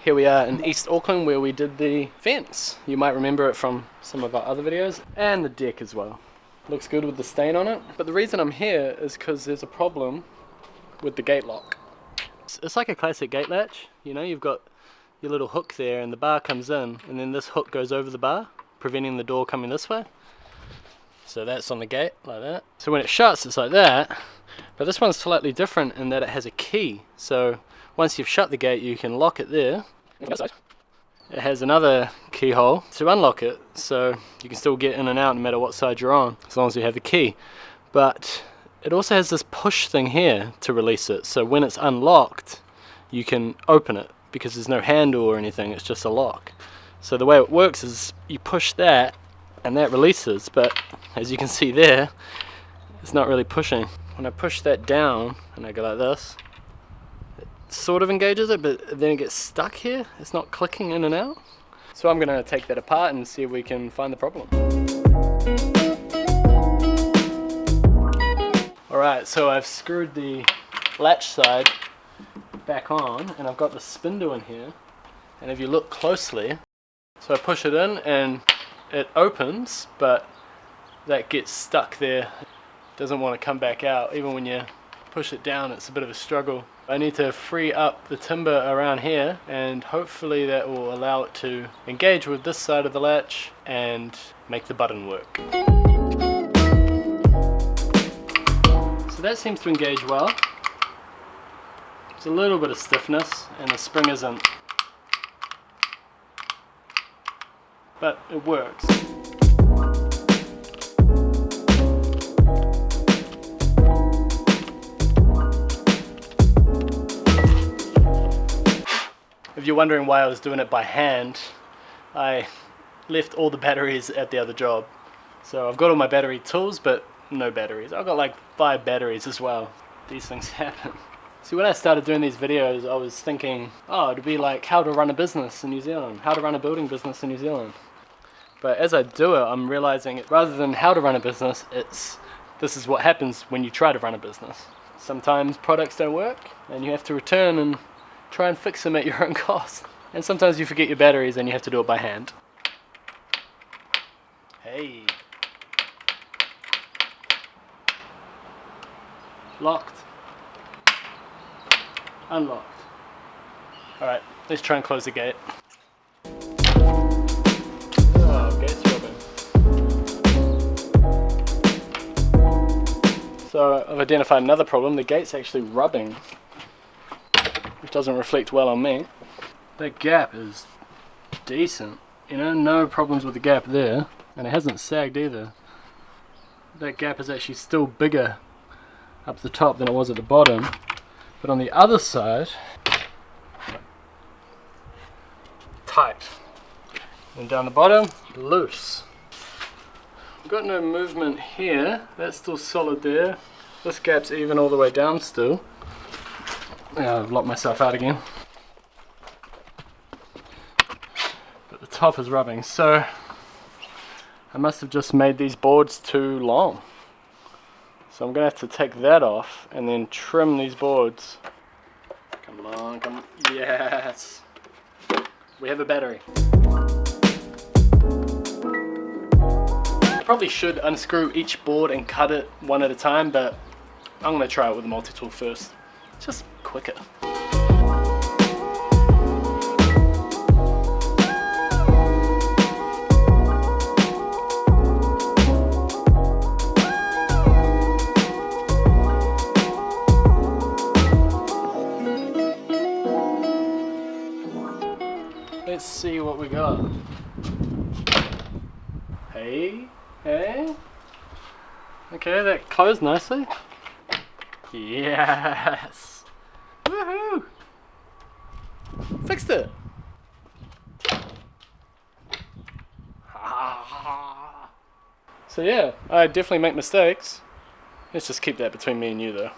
Here we are in East Auckland where we did the fence. You might remember it from some of our other videos. And the deck as well. Looks good with the stain on it. But the reason I'm here is because there's a problem with the gate lock. It's like a classic gate latch. You know, you've got your little hook there and the bar comes in and then this hook goes over the bar, preventing the door coming this way. So that's on the gate, like that. So when it shuts, it's like that. But this one's slightly different in that it has a key. So once you've shut the gate, you can lock it there. It has another keyhole to unlock it, so you can still get in and out no matter what side you're on, as long as you have the key. But it also has this push thing here to release it. So when it's unlocked, you can open it because there's no handle or anything, it's just a lock. So the way it works is you push that and that releases, but as you can see there, it's not really pushing. When I push that down and I go like this, it sort of engages it, but then it gets stuck here. It's not clicking in and out. So I'm gonna take that apart and see if we can find the problem. Alright, so I've screwed the latch side back on and I've got the spindle in here. And if you look closely, so I push it in and it opens, but that gets stuck there. It doesn't want to come back out. Even when you push it down, it's a bit of a struggle. I need to free up the timber around here and hopefully that will allow it to engage with this side of the latch and make the button work. So that seems to engage well. There's a little bit of stiffness and the spring isn't, but it works. If you're wondering why I was doing it by hand, I left all the batteries at the other job. So I've got all my battery tools, but no batteries. I've got like 5 batteries as well. These things happen. See, when I started doing these videos, I was thinking, oh, it'd be like how to run a business in New Zealand, how to run a building business in New Zealand. But as I do it, I'm realizing rather than how to run a business, this is what happens when you try to run a business. Sometimes products don't work, and you have to return and try and fix them at your own cost. And sometimes you forget your batteries and you have to do it by hand. Hey. Locked. Unlocked. Alright, let's try and close the gate. Oh, gate's rubbing. So I've identified another problem. The gate's actually rubbing, which doesn't reflect well on me. That gap is decent, you know, no problems with the gap there, and it hasn't sagged either. That gap is actually still bigger up the top than it was at the bottom, but on the other side, tight, and down the bottom, loose. I've got no movement here, that's still solid there. This gap's even all the way down still. I've locked myself out again. But the top is rubbing, so I must have just made these boards too long. So I'm going to have to take that off and then trim these boards. Come on, come on. Yes! We have a battery. I probably should unscrew each board and cut it one at a time, but I'm going to try it with a multi-tool first. It's just quicker. Let's see what we got. Hey, hey. Okay, that closed nicely. Yes! Woohoo! Fixed it! So yeah, I definitely make mistakes. Let's just keep that between me and you though.